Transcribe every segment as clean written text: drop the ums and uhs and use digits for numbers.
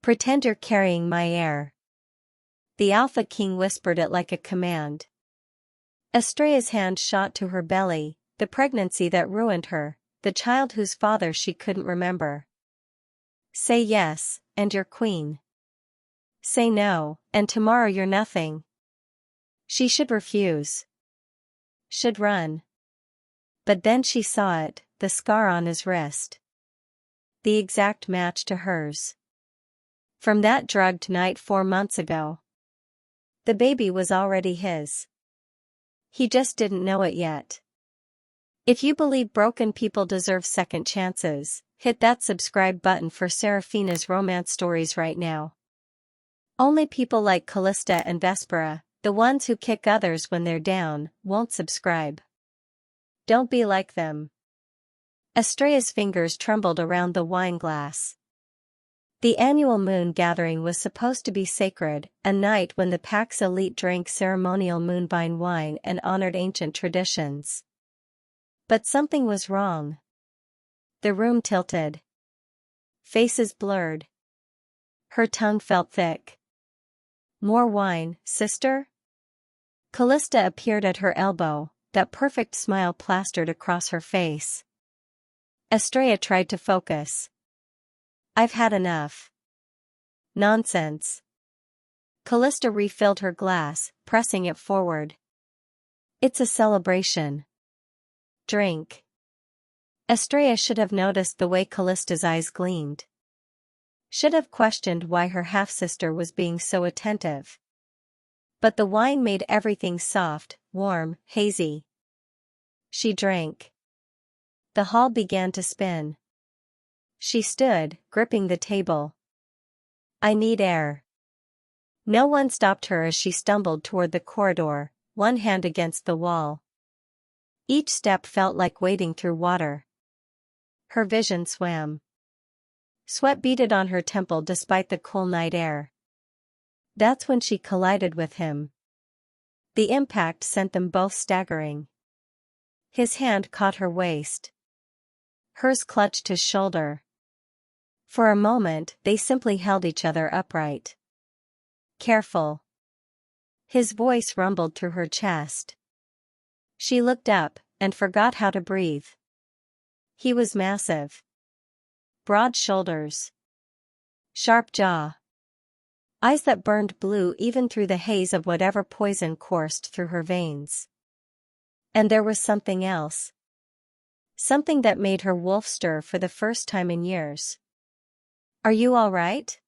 Pretend you're carrying my heir. The Alpha King whispered it like a command. Astraia's hand shot to her belly, the pregnancy that ruined her, the child whose father she couldn't remember. Say yes, and you're queen. Say no, and tomorrow you're nothing. She should refuse. Should run. But then she saw it, the scar on his wrist. The exact match to hers. From that drugged night 4 months ago. The baby was already his. He just didn't know it yet. If you believe broken people deserve second chances, hit that subscribe button for Seraphina's romance stories right now. Only people like Callista and Vespera, the ones who kick others when they're down, won't subscribe. Don't be like them. Astraia's fingers trembled around the wine glass. The annual moon gathering was supposed to be sacred, a night when the Pax Elite drank ceremonial moonvine wine and honored ancient traditions. But something was wrong. The room tilted. Faces blurred. Her tongue felt thick. More wine, sister? Callista appeared at her elbow, that perfect smile plastered across her face. Astraia tried to focus. I've had enough. Nonsense. Callista refilled her glass, pressing it forward. It's a celebration. Drink. Astraia should have noticed the way Callista's eyes gleamed. Should have questioned why her half-sister was being so attentive. But the wine made everything soft, warm, hazy. She drank. The hall began to spin. She stood, gripping the table. I need air. No one stopped her as she stumbled toward the corridor, one hand against the wall. Each step felt like wading through water. Her vision swam. Sweat beaded on her temple despite the cool night air. That's when she collided with him. The impact sent them both staggering. His hand caught her waist. Hers clutched his shoulder. For a moment, they simply held each other upright. Careful. His voice rumbled through her chest. She looked up, and forgot how to breathe. He was massive. Broad shoulders. Sharp jaw. Eyes that burned blue even through the haze of whatever poison coursed through her veins. And there was something else. Something that made her wolf stir for the first time in years. Are you all right?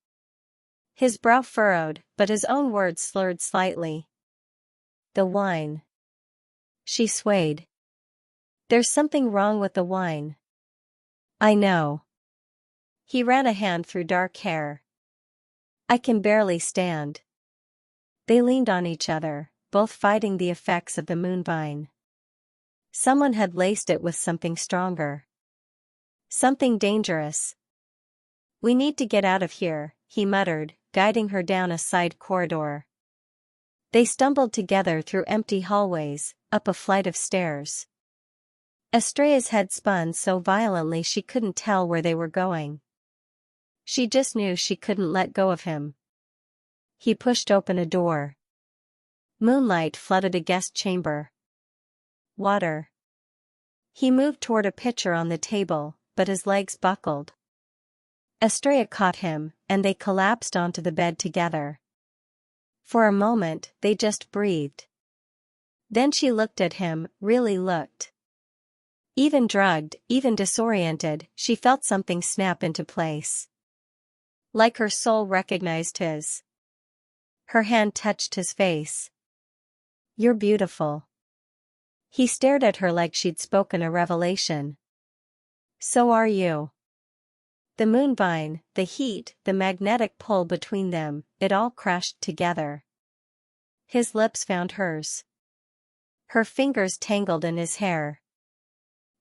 His brow furrowed, but his own words slurred slightly. The wine. She swayed. There's something wrong with the wine. I know. He ran a hand through dark hair. I can barely stand. They leaned on each other, both fighting the effects of the moonvine. Someone had laced it with something stronger. Something dangerous. We need to get out of here, he muttered, guiding her down a side corridor. They stumbled together through empty hallways, up a flight of stairs. Astraia's head spun so violently she couldn't tell where they were going. She just knew she couldn't let go of him. He pushed open a door. Moonlight flooded a guest chamber. Water. He moved toward a pitcher on the table, but his legs buckled. Astraia caught him, and they collapsed onto the bed together. For a moment, they just breathed. Then she looked at him, really looked. Even drugged, even disoriented, she felt something snap into place. Like her soul recognized his. Her hand touched his face. You're beautiful. He stared at her like she'd spoken a revelation. So are you. The moonvine, the heat, the magnetic pull between them, it all crashed together. His lips found hers. Her fingers tangled in his hair.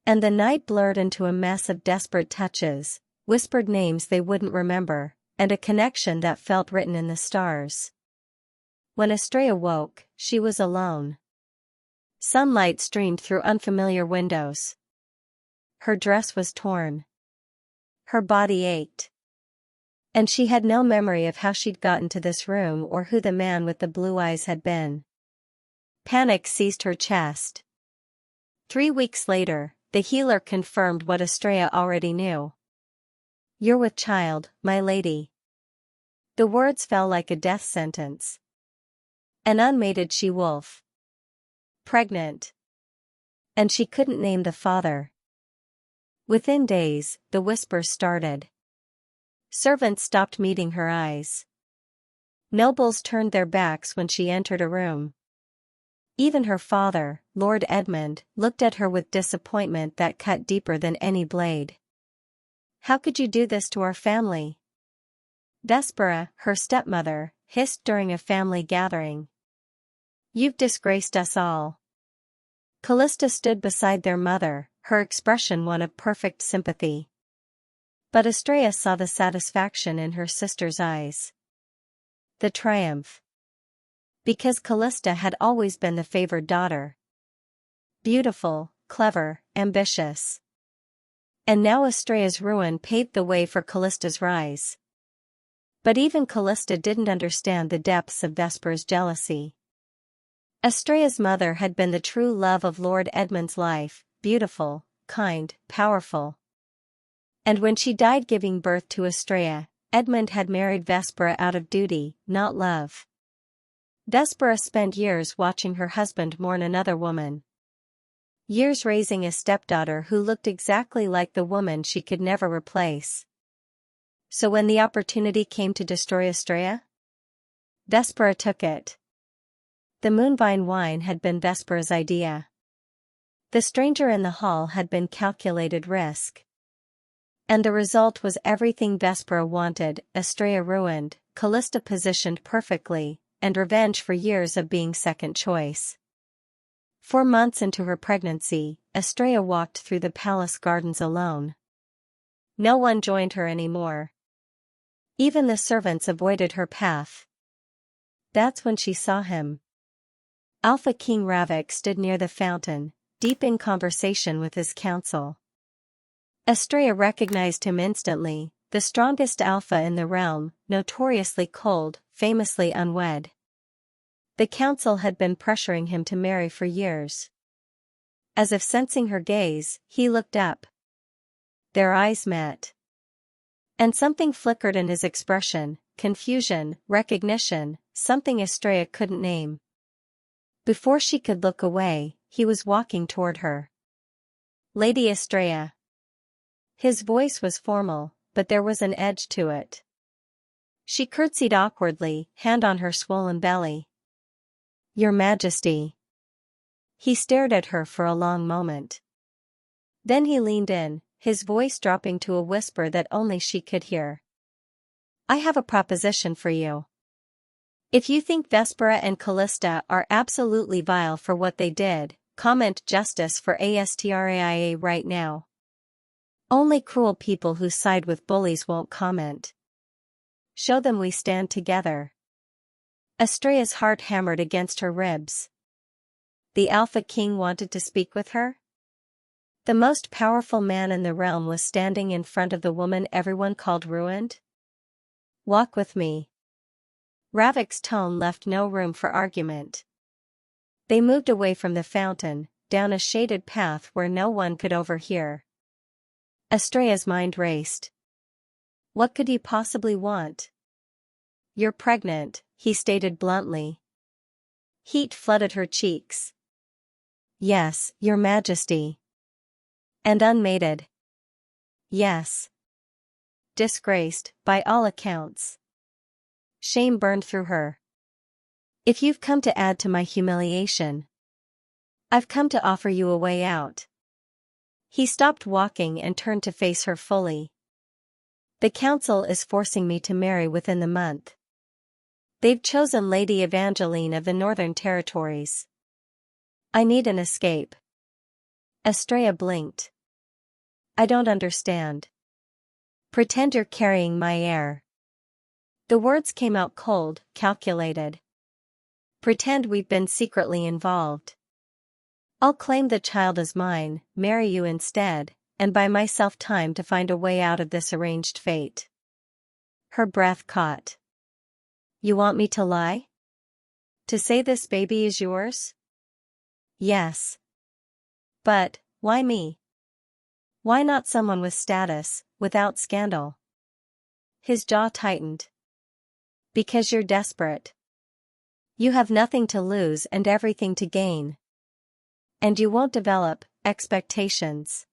And the night blurred into a mess of desperate touches, whispered names they wouldn't remember, and a connection that felt written in the stars. When Astraia woke, she was alone. Sunlight streamed through unfamiliar windows. Her dress was torn. Her body ached. And she had no memory of how she'd gotten to this room or who the man with the blue eyes had been. Panic seized her chest. 3 weeks later, the healer confirmed what Astraia already knew. "You're with child, my lady." The words fell like a death sentence. An unmated she-wolf. Pregnant. And she couldn't name the father. Within days, the whispers started. Servants stopped meeting her eyes. Nobles turned their backs when she entered a room. Even her father, Lord Edmund, looked at her with disappointment that cut deeper than any blade. "How could you do this to our family?" Vespera, her stepmother, hissed during a family gathering. "You've disgraced us all." Callista stood beside their mother, her expression one of perfect sympathy. But Astraia saw the satisfaction in her sister's eyes. The triumph. Because Callista had always been the favored daughter. Beautiful, clever, ambitious. And now Astraia's ruin paved the way for Callista's rise. But even Callista didn't understand the depths of Vespera's jealousy. Astraia's mother had been the true love of Lord Edmund's life, beautiful, kind, powerful. And when she died giving birth to Astraia, Edmund had married Vespera out of duty, not love. Vespera spent years watching her husband mourn another woman. Years raising a stepdaughter who looked exactly like the woman she could never replace. So when the opportunity came to destroy Astraia, Vespera took it. The moonvine wine had been Vespera's idea. The stranger in the hall had been calculated risk. And the result was everything Vespera wanted: Astraia ruined, Callista positioned perfectly, and revenge for years of being second choice. 4 months into her pregnancy, Astraia walked through the palace gardens alone. No one joined her anymore. Even the servants avoided her path. That's when she saw him. Alpha King Ravik stood near the fountain, deep in conversation with his council. Astraia recognized him instantly, the strongest alpha in the realm, notoriously cold, famously unwed. The council had been pressuring him to marry for years. As if sensing her gaze, he looked up. Their eyes met. And something flickered in his expression: confusion, recognition, something Astraia couldn't name. Before she could look away, he was walking toward her. "Lady Astraia." His voice was formal, but there was an edge to it. She curtsied awkwardly, hand on her swollen belly. "Your Majesty." He stared at her for a long moment. Then he leaned in, his voice dropping to a whisper that only she could hear. "I have a proposition for you. If you think Vespera and Callista are absolutely vile for what they did, comment justice for Astraia right now. Only cruel people who side with bullies won't comment. Show them we stand together." Astraia's heart hammered against her ribs. The Alpha King wanted to speak with her? The most powerful man in the realm was standing in front of the woman everyone called ruined? "Walk with me." Ravik's tone left no room for argument. They moved away from the fountain, down a shaded path where no one could overhear. Astraia's mind raced. What could he possibly want? "You're pregnant," he stated bluntly. Heat flooded her cheeks. "Yes, Your Majesty." "And unmated." "Yes." "Disgraced, by all accounts." Shame burned through her. "If you've come to add to my humiliation, I've come to offer you a way out." He stopped walking and turned to face her fully. "The council is forcing me to marry within the month. They've chosen Lady Evangeline of the Northern Territories. I need an escape." Astraia blinked. "I don't understand." "Pretend you're carrying my heir." The words came out cold, calculated. "Pretend we've been secretly involved. I'll claim the child as mine, marry you instead, and buy myself time to find a way out of this arranged fate." Her breath caught. You want me to lie? To say this baby is yours? Yes. But, why me? Why not someone with status, without scandal? His jaw tightened. Because you're desperate. You have nothing to lose and everything to gain. And you won't develop expectations.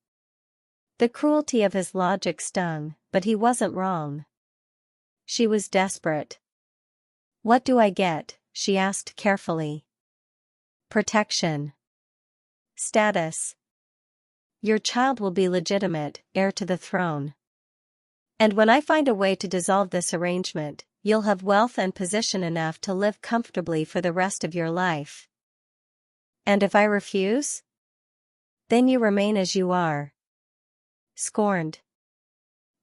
The cruelty of his logic stung, but he wasn't wrong. She was desperate. What do I get? She asked carefully. Protection. Status. Your child will be legitimate, heir to the throne. And when I find a way to dissolve this arrangement, you'll have wealth and position enough to live comfortably for the rest of your life. And if I refuse? Then you remain as you are. Scorned.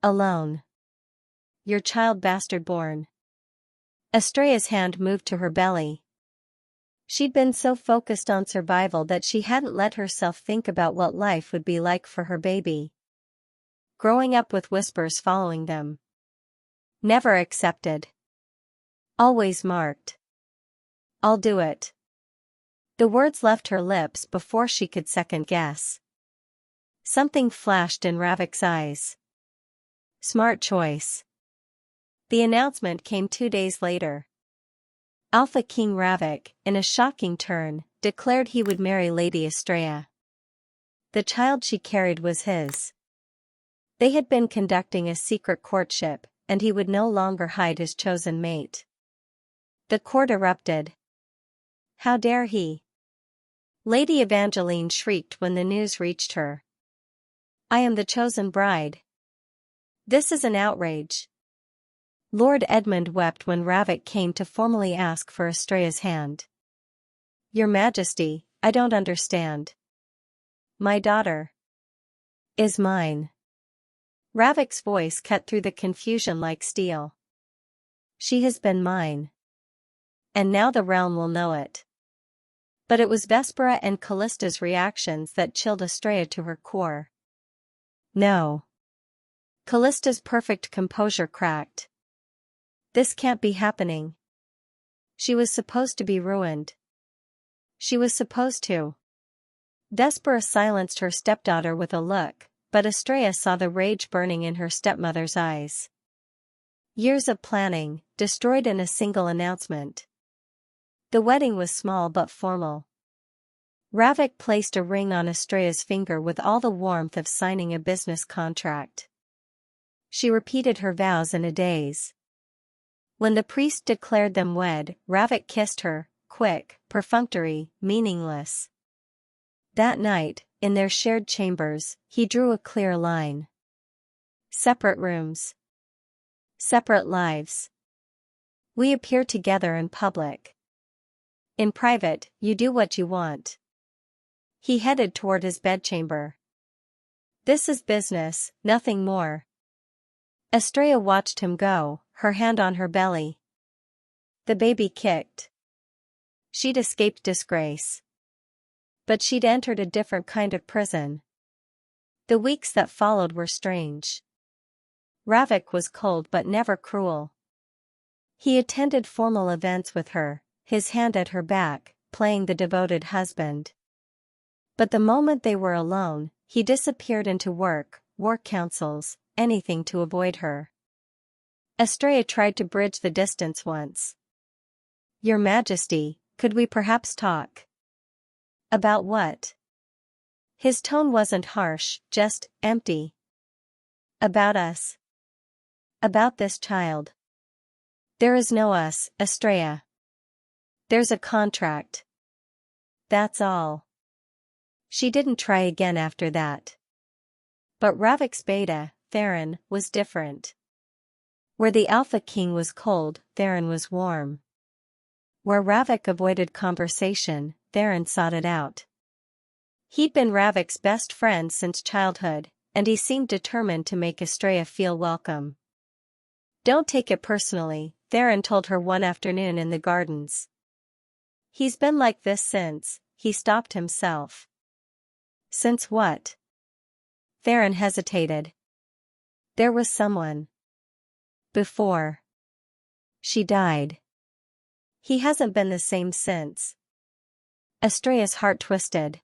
Alone. Your child bastard born. Astraia's hand moved to her belly. She'd been so focused on survival that she hadn't let herself think about what life would be like for her baby. Growing up with whispers following them. Never accepted. Always marked. I'll do it. The words left her lips before she could second guess. Something flashed in Ravik's eyes. Smart choice. The announcement came 2 days later. Alpha King Ravik, in a shocking turn, declared he would marry Lady Astraia. The child she carried was his. They had been conducting a secret courtship, and he would no longer hide his chosen mate. The court erupted. How dare he? Lady Evangeline shrieked when the news reached her. I am the chosen bride. This is an outrage. Lord Edmund wept when Ravik came to formally ask for Astraia's hand. Your Majesty, I don't understand. My daughter is mine. Ravik's voice cut through the confusion like steel. She has been mine. And now the realm will know it. But it was Vespera and Callista's reactions that chilled Astraia to her core. No. Callista's perfect composure cracked. This can't be happening. She was supposed to be ruined. She was supposed to. Vespera silenced her stepdaughter with a look, but Astraia saw the rage burning in her stepmother's eyes. Years of planning, destroyed in a single announcement. The wedding was small but formal. Ravik placed a ring on Astraia's finger with all the warmth of signing a business contract. She repeated her vows in a daze. When the priest declared them wed, Ravik kissed her, quick, perfunctory, meaningless. That night, in their shared chambers, he drew a clear line. Separate rooms. Separate lives. We appear together in public. In private, you do what you want. He headed toward his bedchamber. This is business, nothing more. Astraia watched him go, her hand on her belly. The baby kicked. She'd escaped disgrace. But she'd entered a different kind of prison. The weeks that followed were strange. Ravik was cold but never cruel. He attended formal events with her, his hand at her back, playing the devoted husband. But the moment they were alone, he disappeared into work councils, anything to avoid her. Astraia tried to bridge the distance once. Your Majesty, could we perhaps talk? About what? His tone wasn't harsh, just empty. About us. About this child. There is no us, Astraia. There's a contract. That's all. She didn't try again after that. But Ravik's beta, Theron, was different. Where the Alpha King was cold, Theron was warm. Where Ravik avoided conversation, Theron sought it out. He'd been Ravik's best friend since childhood, and he seemed determined to make Astraia feel welcome. Don't take it personally, Theron told her one afternoon in the gardens. He's been like this since, he stopped himself. Since what? Theron hesitated. There was someone. Before she died. He hasn't been the same since. Astraia's heart twisted.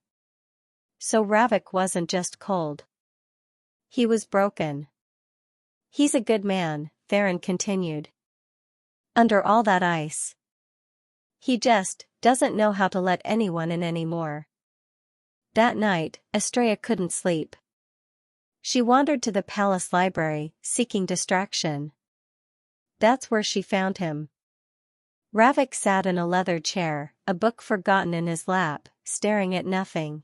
So Ravik wasn't just cold. He was broken. He's a good man, Theron continued. Under all that ice. He just doesn't know how to let anyone in anymore. That night, Astraia couldn't sleep. She wandered to the palace library, seeking distraction. That's where she found him. Ravik sat in a leather chair, a book forgotten in his lap, staring at nothing.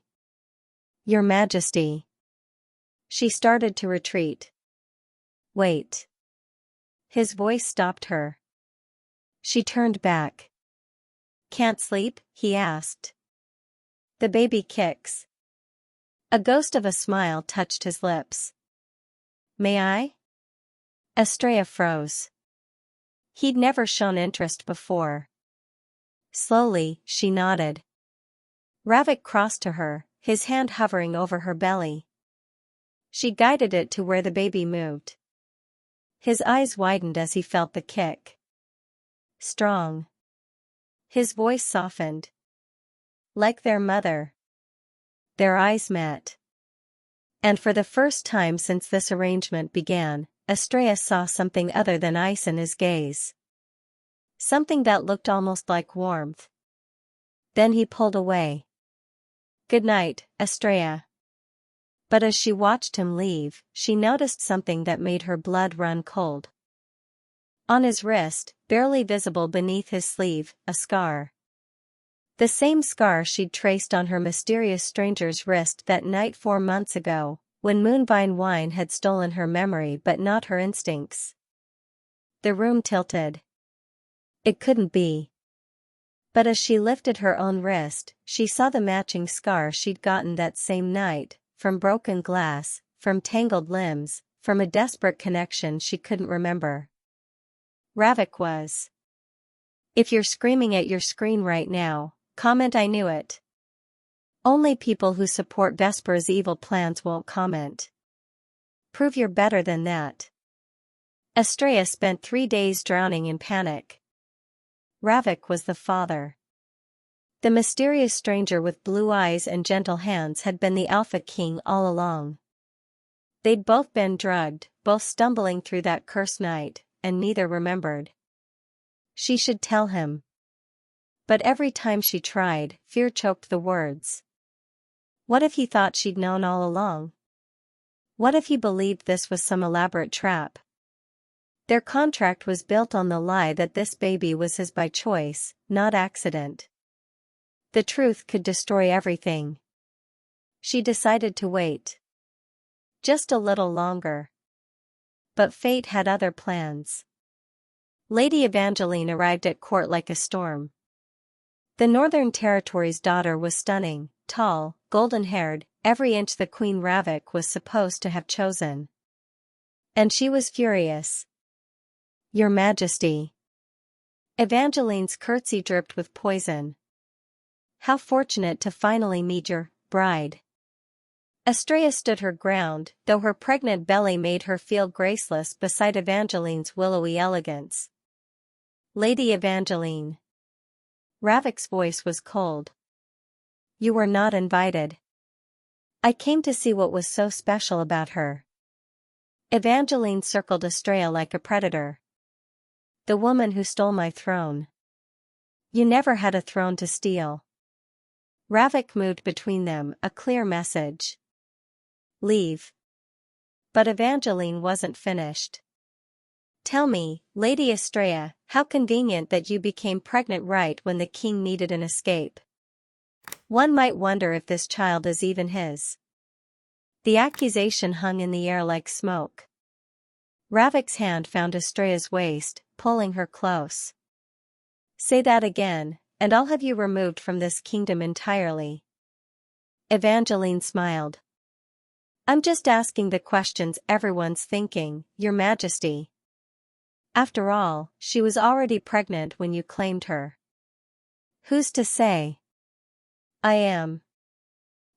Your Majesty. She started to retreat. Wait. His voice stopped her. She turned back. Can't sleep? He asked. The baby kicks. A ghost of a smile touched his lips. May I? Astraia froze. He'd never shown interest before. Slowly, she nodded. Ravik crossed to her, his hand hovering over her belly. She guided it to where the baby moved. His eyes widened as he felt the kick. Strong. His voice softened. Like their mother. Their eyes met. And for the first time since this arrangement began, Astraia saw something other than ice in his gaze. Something that looked almost like warmth. Then he pulled away. Good night, Astraia. But as she watched him leave, she noticed something that made her blood run cold. On his wrist, barely visible beneath his sleeve, a scar. The same scar she'd traced on her mysterious stranger's wrist that night 4 months ago, when Moonvine wine had stolen her memory but not her instincts. The room tilted. It couldn't be. But as she lifted her own wrist, she saw the matching scar she'd gotten that same night, from broken glass, from tangled limbs, from a desperate connection she couldn't remember. Ravik was. If you're screaming at your screen right now, comment I knew it. Only people who support Vesper's evil plans won't comment. Prove you're better than that. Astraia spent 3 days drowning in panic. Ravik was the father. The mysterious stranger with blue eyes and gentle hands had been the Alpha King all along. They'd both been drugged, both stumbling through that cursed night, and neither remembered. She should tell him. But every time she tried, fear choked the words. What if he thought she'd known all along? What if he believed this was some elaborate trap? Their contract was built on the lie that this baby was his by choice, not accident. The truth could destroy everything. She decided to wait. Just a little longer. But fate had other plans. Lady Evangeline arrived at court like a storm. The Northern Territory's daughter was stunning, tall, golden-haired, every inch the Queen Ravik was supposed to have chosen. And she was furious. Your Majesty. Evangeline's curtsy dripped with poison. How fortunate to finally meet your bride. Astraia stood her ground, though her pregnant belly made her feel graceless beside Evangeline's willowy elegance. Lady Evangeline. Ravik's voice was cold. You were not invited. I came to see what was so special about her. Evangeline circled Astraia like a predator. The woman who stole my throne. You never had a throne to steal. Ravik moved between them, a clear message. Leave. But Evangeline wasn't finished. Tell me, Lady Astraia, how convenient that you became pregnant right when the king needed an escape. One might wonder if this child is even his. The accusation hung in the air like smoke. Ravik's hand found Astraia's waist, pulling her close. Say that again, and I'll have you removed from this kingdom entirely. Evangeline smiled. I'm just asking the questions everyone's thinking, Your Majesty. After all, she was already pregnant when you claimed her. Who's to say? I am.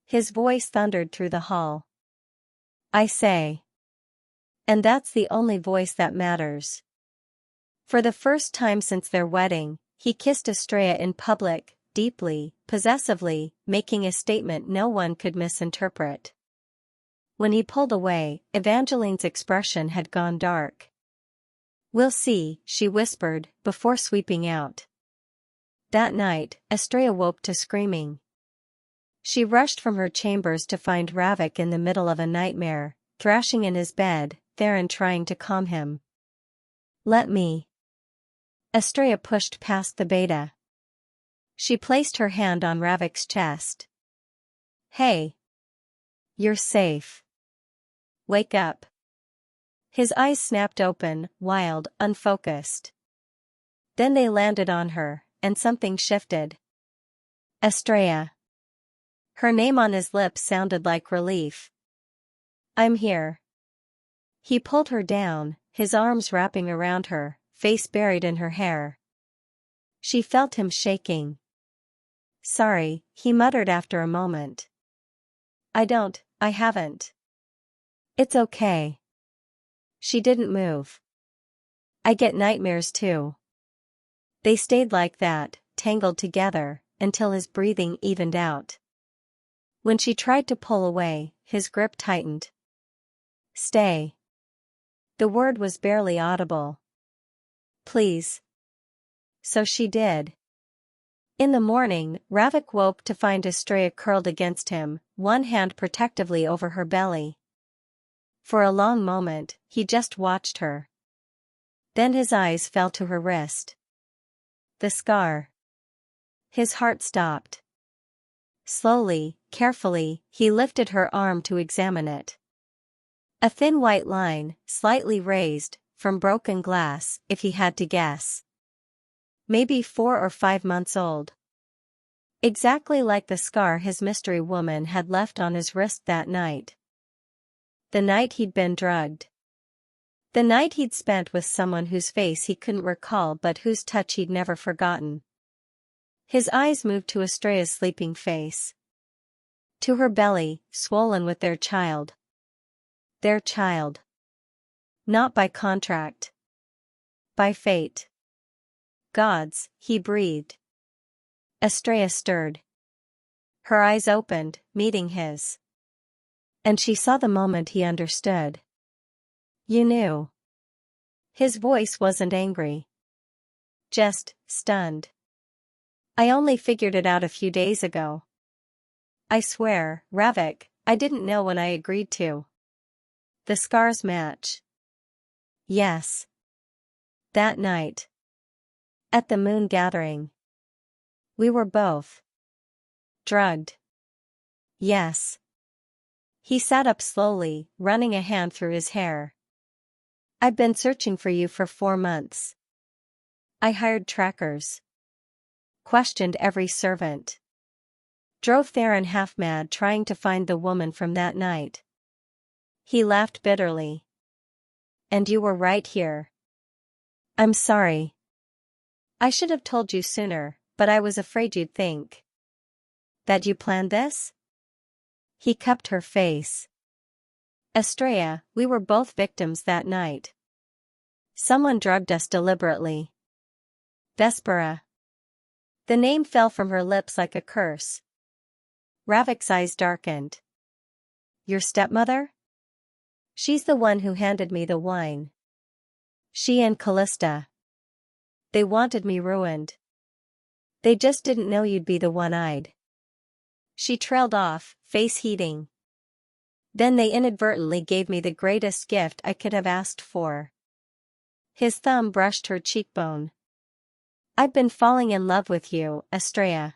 His voice thundered through the hall. I say. And that's the only voice that matters. For the first time since their wedding, he kissed Astraia in public, deeply, possessively, making a statement no one could misinterpret. When he pulled away, Evangeline's expression had gone dark. "We'll see," she whispered, before sweeping out. That night, Astraia woke to screaming. She rushed from her chambers to find Ravik in the middle of a nightmare, thrashing in his bed, Theron trying to calm him. "Let me." Astraia pushed past the beta. She placed her hand on Ravik's chest. "Hey. You're safe. Wake up." His eyes snapped open, wild, unfocused. Then they landed on her, and something shifted. Astraia. Her name on his lips sounded like relief. "I'm here." He pulled her down, his arms wrapping around her, face buried in her hair. She felt him shaking. "Sorry," he muttered after a moment. I haven't." "It's okay." She didn't move. "I get nightmares too." They stayed like that, tangled together, until his breathing evened out. When she tried to pull away, his grip tightened. "Stay." The word was barely audible. "Please." So she did. In the morning, Ravik woke to find Astraia curled against him, one hand protectively over her belly. For a long moment, he just watched her. Then his eyes fell to her wrist. The scar. His heart stopped. Slowly, carefully, he lifted her arm to examine it. A thin white line, slightly raised, from broken glass, if he had to guess. Maybe 4 or 5 months old. Exactly like the scar his mystery woman had left on his wrist that night. The night he'd been drugged. The night he'd spent with someone whose face he couldn't recall but whose touch he'd never forgotten. His eyes moved to Astraia's sleeping face. To her belly, swollen with their child. Their child. Not by contract. By fate. Gods, he breathed. Astraia stirred. Her eyes opened, meeting his. And she saw the moment he understood. "You knew." His voice wasn't angry. Just stunned. "I only figured it out a few days ago." "I swear, Ravik, I didn't know when I agreed to." "The scars match." "Yes." That night. At the moon gathering. "We were both drugged." "Yes." He sat up slowly, running a hand through his hair. "I've been searching for you for 4 months. I hired trackers. Questioned every servant. Drove Theron half mad trying to find the woman from that night." He laughed bitterly. "And you were right here." "I'm sorry. I should have told you sooner, but I was afraid you'd think." "That you planned this?" He cupped her face. "Astraia, we were both victims that night. Someone drugged us deliberately." "Vespera." The name fell from her lips like a curse. Ravik's eyes darkened. "Your stepmother?" "She's the one who handed me the wine. She and Callista. They wanted me ruined. They just didn't know you'd be the one-eyed." She trailed off, face heating. "Then they inadvertently gave me the greatest gift I could have asked for." His thumb brushed her cheekbone. "I've been falling in love with you, Astraia.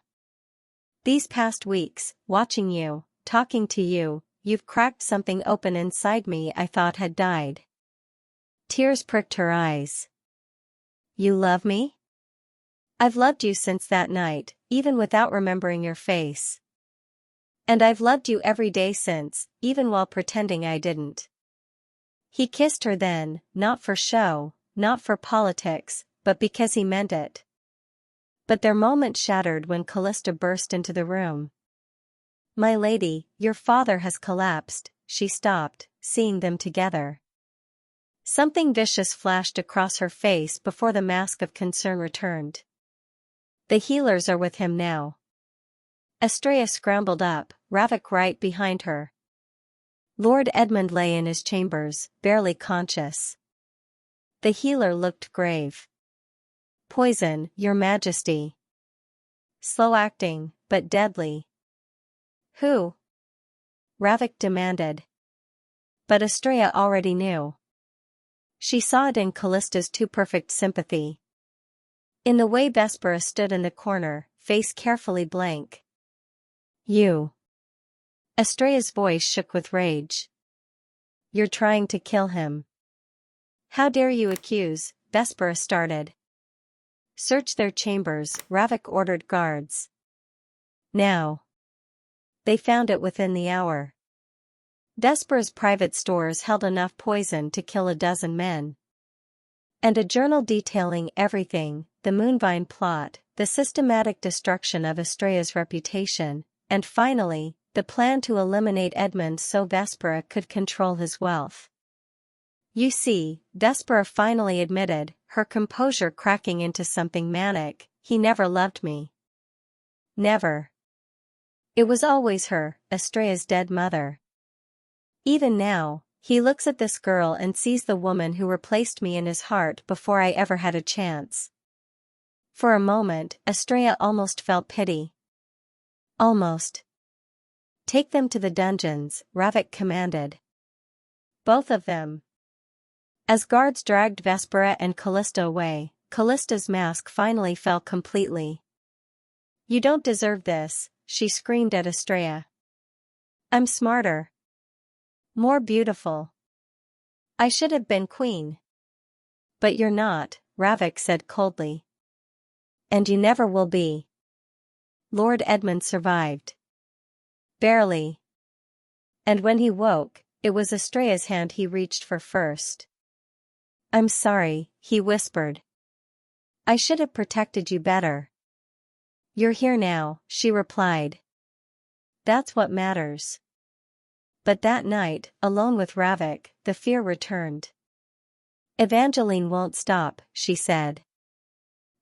These past weeks, watching you, talking to you, you've cracked something open inside me I thought had died." Tears pricked her eyes. "You love me?" "I've loved you since that night, even without remembering your face. And I've loved you every day since, even while pretending I didn't." He kissed her then, not for show, not for politics, but because he meant it. But their moment shattered when Callista burst into the room. "My lady, your father has collapsed," she stopped, seeing them together. Something vicious flashed across her face before the mask of concern returned. The healers are with him now. Astraia scrambled up, Ravik right behind her. Lord Edmund lay in his chambers, barely conscious. The healer looked grave. Poison, Your Majesty. Slow acting, but deadly. Who? Ravik demanded. But Astraia already knew. She saw it in Callista's too perfect sympathy. In the way Vespera stood in the corner, face carefully blank. You. Astraia's voice shook with rage. You're trying to kill him. How dare you accuse, Vespera started. Search their chambers, Ravik ordered guards. Now. They found it within the hour. Vespera's private stores held enough poison to kill a dozen men. And a journal detailing everything, the Moonvine plot, the systematic destruction of Astraia's reputation, and finally, the plan to eliminate Edmund so Vespera could control his wealth. You see, Vespera finally admitted, her composure cracking into something manic, he never loved me. Never. It was always her, Astraia's dead mother. Even now, he looks at this girl and sees the woman who replaced me in his heart before I ever had a chance. For a moment, Astraia almost felt pity. Almost. Take them to the dungeons, Ravik commanded. Both of them. As guards dragged Vespera and Callista away, Callista's mask finally fell completely. You don't deserve this, she screamed at Astraia. I'm smarter. More beautiful. I should have been queen. But you're not, Ravik said coldly. And you never will be. Lord Edmund survived. Barely. And when he woke, it was Astraia's hand he reached for first. I'm sorry, he whispered. I should have protected you better. You're here now, she replied. That's what matters. But that night, alone with Ravik, the fear returned. Evangeline won't stop, she said.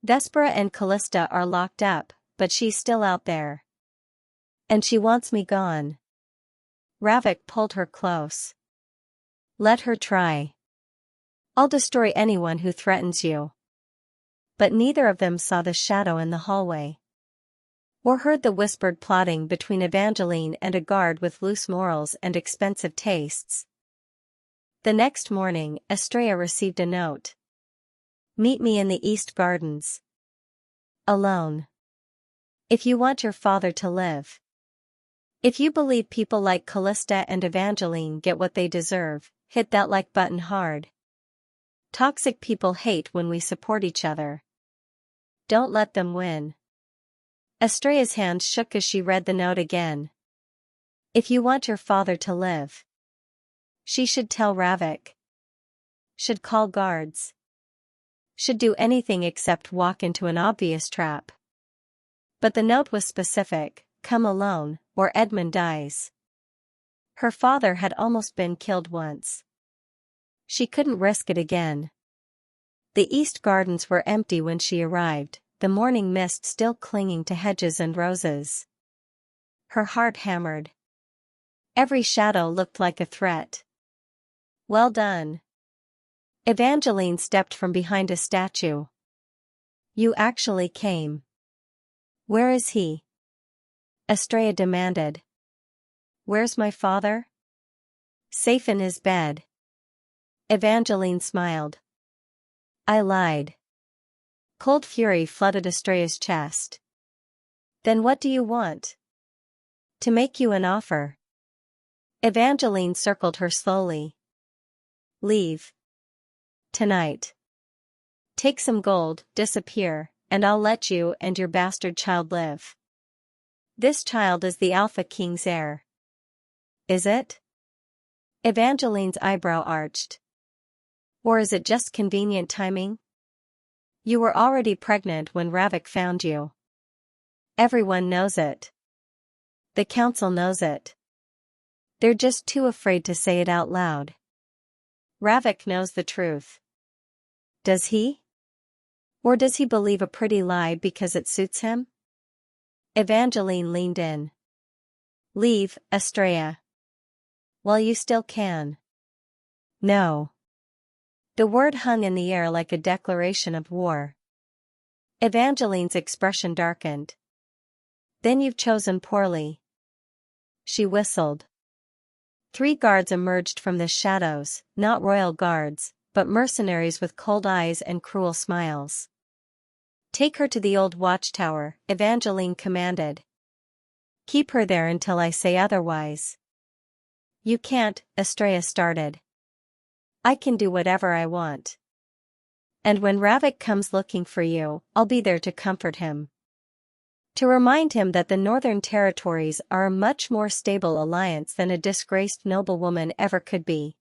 Vespera and Callista are locked up, but she's still out there. And she wants me gone. Ravik pulled her close. Let her try. I'll destroy anyone who threatens you. But neither of them saw the shadow in the hallway. Or heard the whispered plotting between Evangeline and a guard with loose morals and expensive tastes. The next morning, Astraia received a note. Meet me in the East Gardens. Alone. If you want your father to live. If you believe people like Callista and Evangeline get what they deserve, hit that like button hard. Toxic people hate when we support each other. Don't let them win. Astraia's hand shook as she read the note again. If you want your father to live. She should tell Ravik. Should call guards. Should do anything except walk into an obvious trap. But the note was specific, come alone, or Edmund dies. Her father had almost been killed once. She couldn't risk it again. The East Gardens were empty when she arrived, the morning mist still clinging to hedges and roses. Her heart hammered. Every shadow looked like a threat. Well done. Evangeline stepped from behind a statue. You actually came. Where is he? Astraia demanded. Where's my father? Safe in his bed. Evangeline smiled. I lied. Cold fury flooded Astraia's chest. Then what do you want? To make you an offer. Evangeline circled her slowly. Leave. Tonight. Take some gold, disappear, and I'll let you and your bastard child live. This child is the Alpha King's heir. Is it? Evangeline's eyebrow arched. Or is it just convenient timing? You were already pregnant when Ravik found you. Everyone knows it. The council knows it. They're just too afraid to say it out loud. Ravik knows the truth. Does he? Or does he believe a pretty lie because it suits him? Evangeline leaned in. Leave, Astraia. While you still can. No. The word hung in the air like a declaration of war. Evangeline's expression darkened. Then you've chosen poorly. She whistled. 3 guards emerged from the shadows, not royal guards, but mercenaries with cold eyes and cruel smiles. Take her to the old watchtower, Evangeline commanded. Keep her there until I say otherwise. You can't, Astraia started. I can do whatever I want. And when Ravik comes looking for you, I'll be there to comfort him. To remind him that the Northern Territories are a much more stable alliance than a disgraced noblewoman ever could be.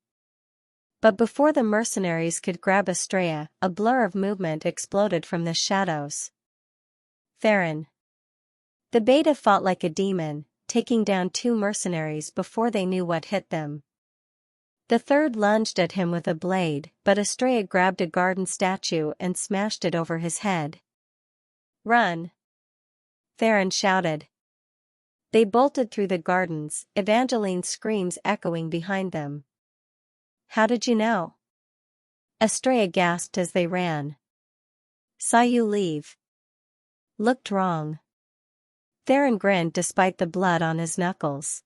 But before the mercenaries could grab Astraia, a blur of movement exploded from the shadows. Theron. The beta fought like a demon, taking down 2 mercenaries before they knew what hit them. The third lunged at him with a blade, but Astraia grabbed a garden statue and smashed it over his head. Run! Theron shouted. They bolted through the gardens, Evangeline's screams echoing behind them. How did you know? Astraia gasped as they ran. Saw you leave. Looked wrong. Theron grinned despite the blood on his knuckles.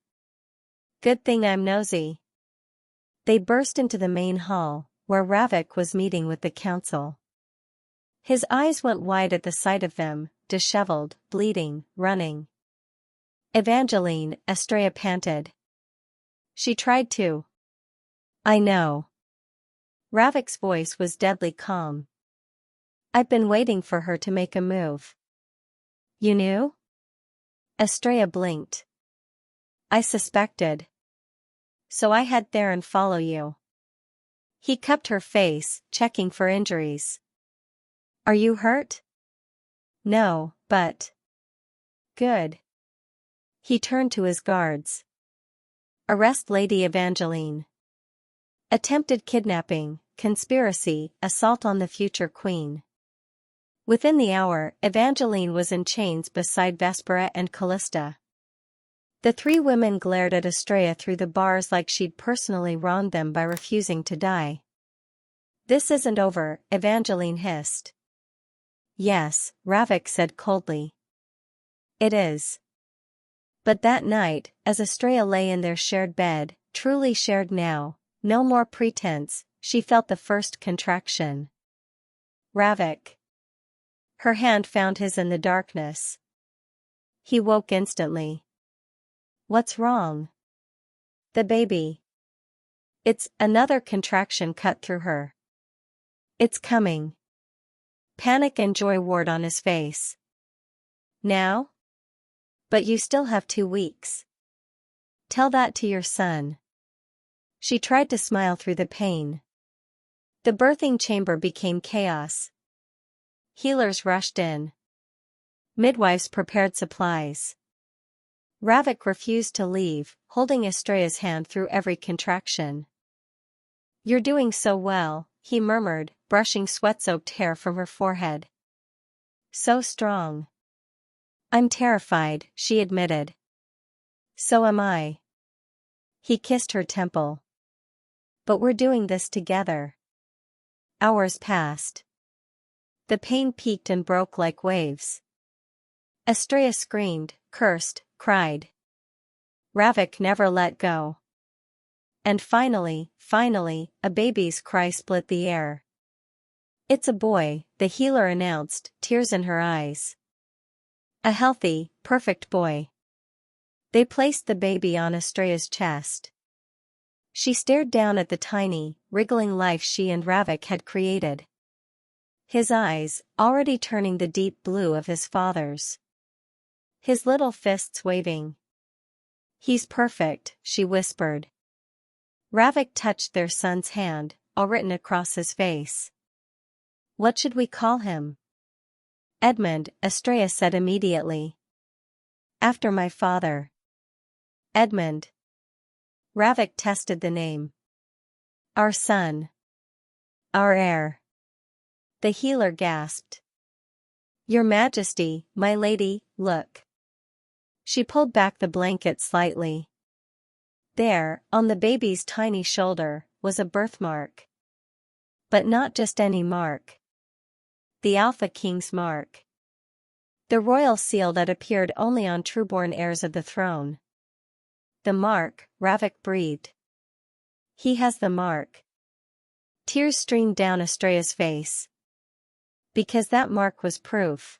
Good thing I'm nosy. They burst into the main hall, where Ravik was meeting with the council. His eyes went wide at the sight of them, disheveled, bleeding, running. Evangeline, Astraia panted. She tried to. I know. Ravik's voice was deadly calm. I've been waiting for her to make a move. You knew? Astraia blinked. I suspected. So I had Theron follow you. He cupped her face, checking for injuries. Are you hurt? No, but. Good. He turned to his guards. Arrest Lady Evangeline. Attempted kidnapping, conspiracy, assault on the future queen. Within the hour, Evangeline was in chains beside Vespera and Callista. The 3 women glared at Astraia through the bars like she'd personally wronged them by refusing to die. This isn't over, Evangeline hissed. Yes, Ravik said coldly. It is. But that night, as Astraia lay in their shared bed, truly shared now, no more pretense, she felt the first contraction. Ravik. Her hand found his in the darkness. He woke instantly. What's wrong? The baby. It's another contraction cut through her. It's coming. Panic and joy warred on his face. Now? But you still have 2 weeks. Tell that to your son. She tried to smile through the pain. The birthing chamber became chaos. Healers rushed in. Midwives prepared supplies. Ravik refused to leave, holding Astraia's hand through every contraction. You're doing so well, he murmured, brushing sweat-soaked hair from her forehead. So strong. I'm terrified, she admitted. So am I. He kissed her temple. But we're doing this together. Hours passed. The pain peaked and broke like waves. Astraia screamed, cursed, cried. Ravik never let go. And finally, a baby's cry split the air. It's a boy, the healer announced, tears in her eyes. A healthy, perfect boy. They placed the baby on Astraia's chest. She stared down at the tiny, wriggling life she and Ravik had created. His eyes, already turning the deep blue of his father's. His little fists waving. He's perfect, she whispered. Ravik touched their son's hand, all written across his face. What should we call him? Edmund, Astraia said immediately. After my father. Edmund. Ravik tested the name. Our son. Our heir. The healer gasped. Your Majesty, my lady, look. She pulled back the blanket slightly. There, on the baby's tiny shoulder, was a birthmark. But not just any mark. The Alpha King's mark. The royal seal that appeared only on trueborn heirs of the throne. The mark, Ravik breathed. He has the mark. Tears streamed down Astraia's face. Because that mark was proof.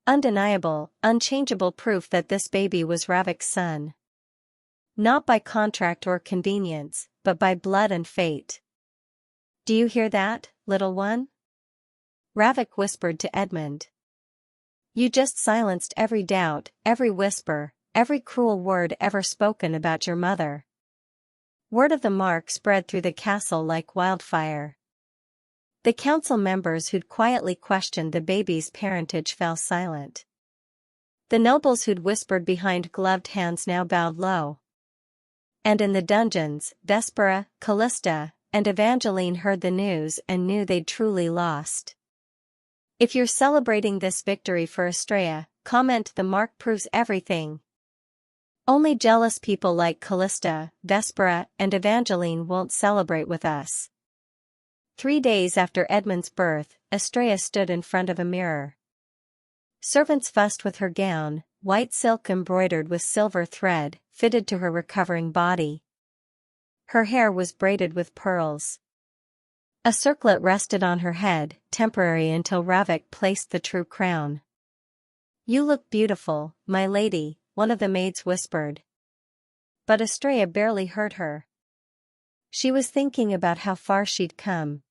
Undeniable, unchangeable proof that this baby was Ravik's son. Not by contract or convenience, but by blood and fate. Do you hear that, little one? Ravik whispered to Edmund. You just silenced every doubt, every whisper, every cruel word ever spoken about your mother. Word of the mark spread through the castle like wildfire. The council members who'd quietly questioned the baby's parentage fell silent. The nobles who'd whispered behind gloved hands now bowed low. And in the dungeons, Vespera, Callista, and Evangeline heard the news and knew they'd truly lost. If you're celebrating this victory for Astraia, comment the mark proves everything. Only jealous people like Callista, Vespera, and Evangeline won't celebrate with us. 3 days after Edmund's birth, Astraia stood in front of a mirror. Servants fussed with her gown, white silk embroidered with silver thread, fitted to her recovering body. Her hair was braided with pearls. A circlet rested on her head, temporary until Ravik placed the true crown. You look beautiful, my lady, one of the maids whispered. But Astraia barely heard her. She was thinking about how far she'd come.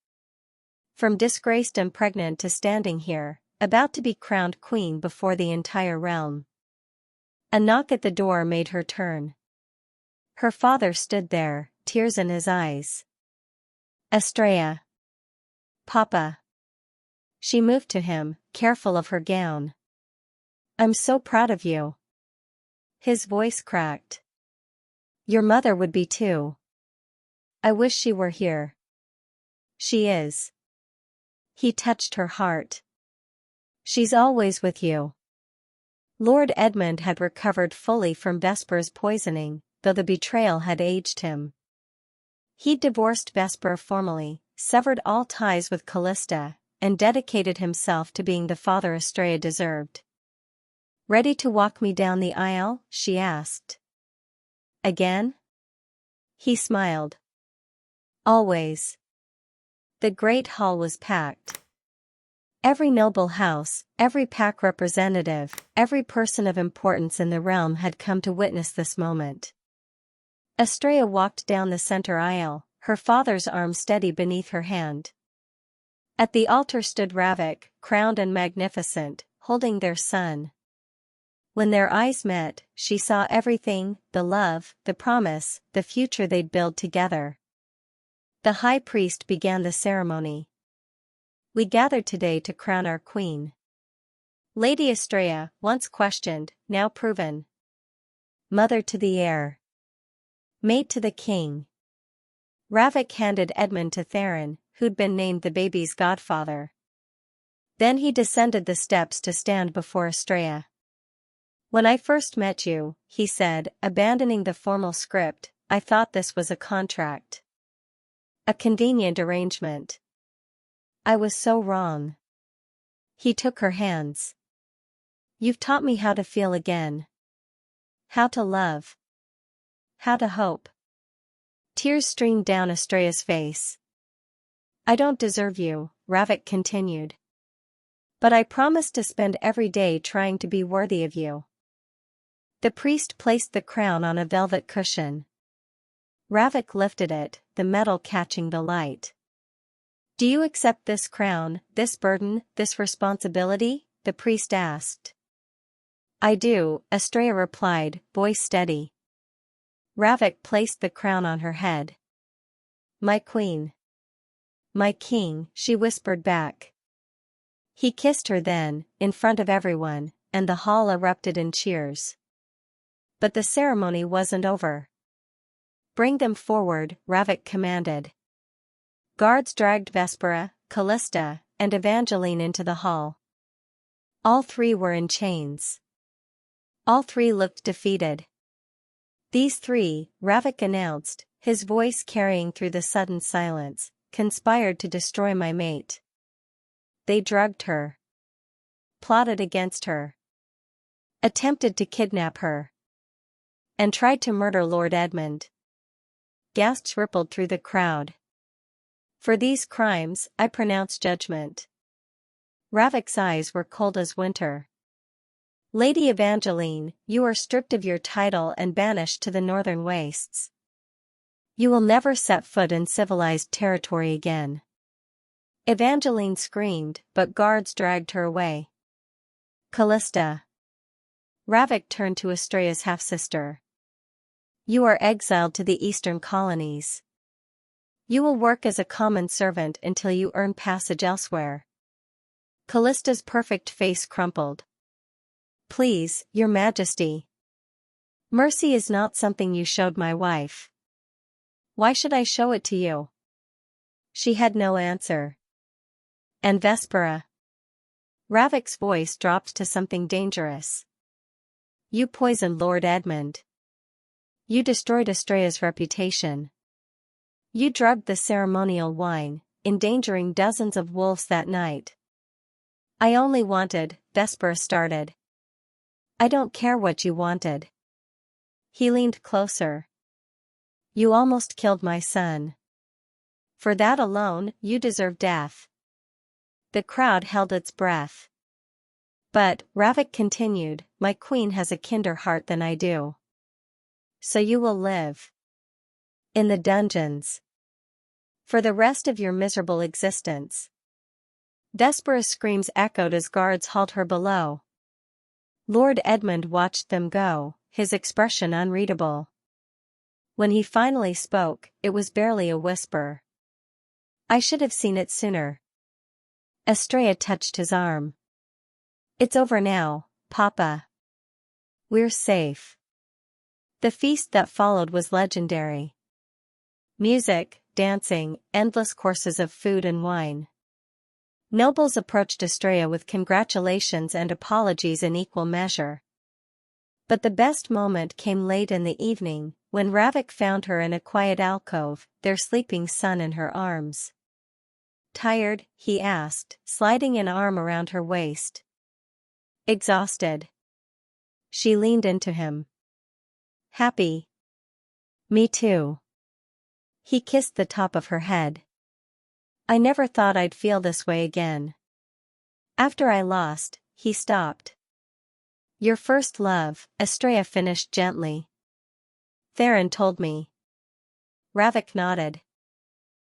From disgraced and pregnant to standing here, about to be crowned queen before the entire realm. A knock at the door made her turn. Her father stood there, tears in his eyes. Astraia. Papa. She moved to him, careful of her gown. I'm so proud of you. His voice cracked. Your mother would be too. I wish she were here. She is. He touched her heart. She's always with you. Lord Edmund had recovered fully from Vespera's poisoning, though the betrayal had aged him. He'd divorced Vespera formally, severed all ties with Callista, and dedicated himself to being the father Astraia deserved. Ready to walk me down the aisle? She asked. Again? He smiled. Always. The great hall was packed. Every noble house, every pack representative, every person of importance in the realm had come to witness this moment. Astraia walked down the center aisle, her father's arm steady beneath her hand. At the altar stood Ravik, crowned and magnificent, holding their son. When their eyes met, she saw everything, the love, the promise, the future they'd build together. The high priest began the ceremony. We gathered today to crown our queen. Lady Astraia, once questioned, now proven. Mother to the heir. Mate to the king. Ravik handed Edmund to Theron, who'd been named the baby's godfather. Then he descended the steps to stand before Astraia. When I first met you, he said, abandoning the formal script, I thought this was a contract. A convenient arrangement. I was so wrong. He took her hands. You've taught me how to feel again. How to love. How to hope. Tears streamed down Astraia's face. I don't deserve you, Ravik continued. But I promise to spend every day trying to be worthy of you. The priest placed the crown on a velvet cushion. Ravik lifted it, the metal catching the light. Do you accept this crown, this burden, this responsibility? The priest asked. I do, Astraia replied, voice steady. Ravik placed the crown on her head. My queen. My king, she whispered back. He kissed her then, in front of everyone, and the hall erupted in cheers. But the ceremony wasn't over. Bring them forward, Ravik commanded. Guards dragged Vespera, Callista, and Evangeline into the hall. All three were in chains. All three looked defeated. These three, Ravik announced, his voice carrying through the sudden silence, conspired to destroy my mate. They drugged her. Plotted against her. Attempted to kidnap her. And tried to murder Lord Edmund. Gasps rippled through the crowd. For these crimes, I pronounce judgment. Ravik's eyes were cold as winter. Lady Evangeline, you are stripped of your title and banished to the northern wastes. You will never set foot in civilized territory again. Evangeline screamed, but guards dragged her away. Callista. Ravik turned to Astraia's half-sister. You are exiled to the eastern colonies. You will work as a common servant until you earn passage elsewhere. Callista's perfect face crumpled. Please, your majesty. Mercy is not something you showed my wife. Why should I show it to you? She had no answer. And Vespera. Ravik's voice dropped to something dangerous. You poisoned Lord Edmund. You destroyed Astraia's reputation. You drugged the ceremonial wine, endangering dozens of wolves that night. I only wanted, Vespera started. I don't care what you wanted. He leaned closer. You almost killed my son. For that alone, you deserve death. The crowd held its breath. But, Ravik continued, my queen has a kinder heart than I do. So you will live. In the dungeons. For the rest of your miserable existence. Vespera's screams echoed as guards hauled her below. Lord Edmund watched them go, his expression unreadable. When he finally spoke, it was barely a whisper. I should have seen it sooner. Astraia touched his arm. It's over now, Papa. We're safe. The feast that followed was legendary. Music, dancing, endless courses of food and wine. Nobles approached Astraia with congratulations and apologies in equal measure. But the best moment came late in the evening, when Ravik found her in a quiet alcove, their sleeping son in her arms. Tired? He asked, sliding an arm around her waist. Exhausted. She leaned into him. Happy. Me too. He kissed the top of her head. I never thought I'd feel this way again. After I lost, he stopped. Your first love, Astraia finished gently. Theron told me. Ravik nodded.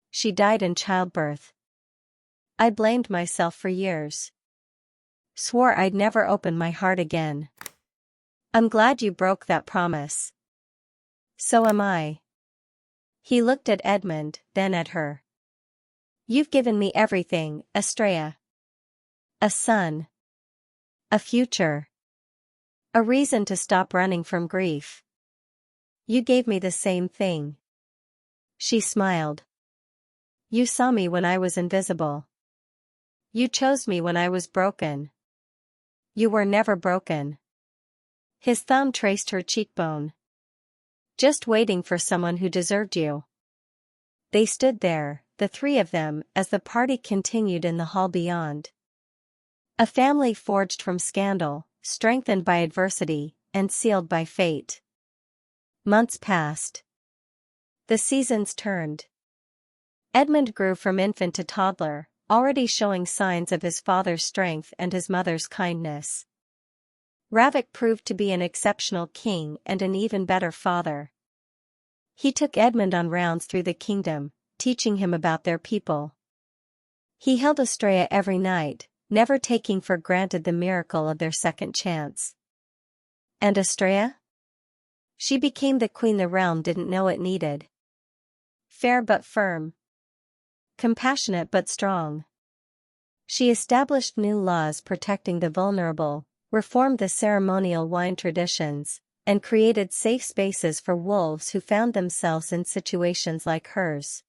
She died in childbirth. I blamed myself for years. Swore I'd never open my heart again. I'm glad you broke that promise. So am I. He looked at Edmund, then at her. You've given me everything, Astraia. A son. A future. A reason to stop running from grief. You gave me the same thing. She smiled. You saw me when I was invisible. You chose me when I was broken. You were never broken. His thumb traced her cheekbone. Just waiting for someone who deserved you. They stood there, the three of them, as the party continued in the hall beyond. A family forged from scandal, strengthened by adversity, and sealed by fate. Months passed. The seasons turned. Edmund grew from infant to toddler, already showing signs of his father's strength and his mother's kindness. Ravik proved to be an exceptional king and an even better father. He took Edmund on rounds through the kingdom, teaching him about their people. He held Astraia every night, never taking for granted the miracle of their second chance. And Astraia? She became the queen the realm didn't know it needed. Fair but firm. Compassionate but strong. She established new laws protecting the vulnerable, reformed the ceremonial wine traditions, and created safe spaces for wolves who found themselves in situations like hers.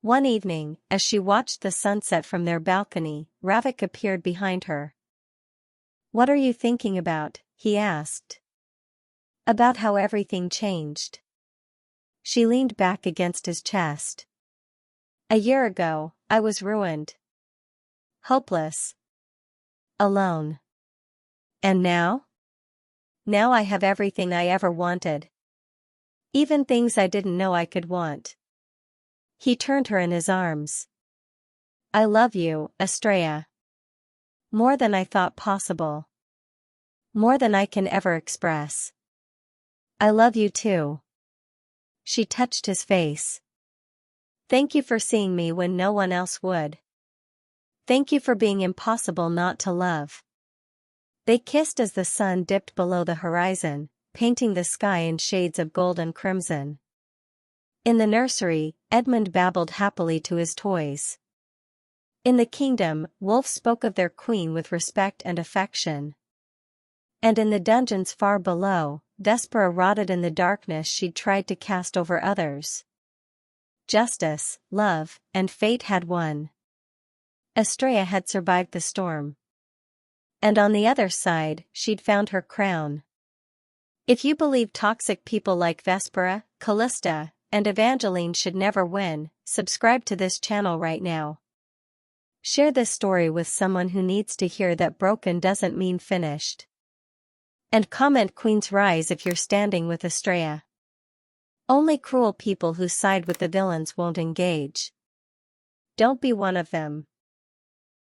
One evening, as she watched the sunset from their balcony, Ravik appeared behind her. "What are you thinking about?" he asked. "About how everything changed." She leaned back against his chest. "A year ago, I was ruined. Hopeless. Alone. And now? Now I have everything I ever wanted. Even things I didn't know I could want." He turned her in his arms. "I love you, Astraia. More than I thought possible. More than I can ever express. I love you too." She touched his face. "Thank you for seeing me when no one else would. Thank you for being impossible not to love." They kissed as the sun dipped below the horizon, painting the sky in shades of gold and crimson. In the nursery, Edmund babbled happily to his toys. In the kingdom, Wolf spoke of their queen with respect and affection. And in the dungeons far below, Despera rotted in the darkness she'd tried to cast over others. Justice, love, and fate had won. Astraia had survived the storm. And on the other side, she'd found her crown. If you believe toxic people like Vespera, Callista, and Evangeline should never win, subscribe to this channel right now. Share this story with someone who needs to hear that broken doesn't mean finished. And comment Queen's Rise if you're standing with Astraia. Only cruel people who side with the villains won't engage. Don't be one of them.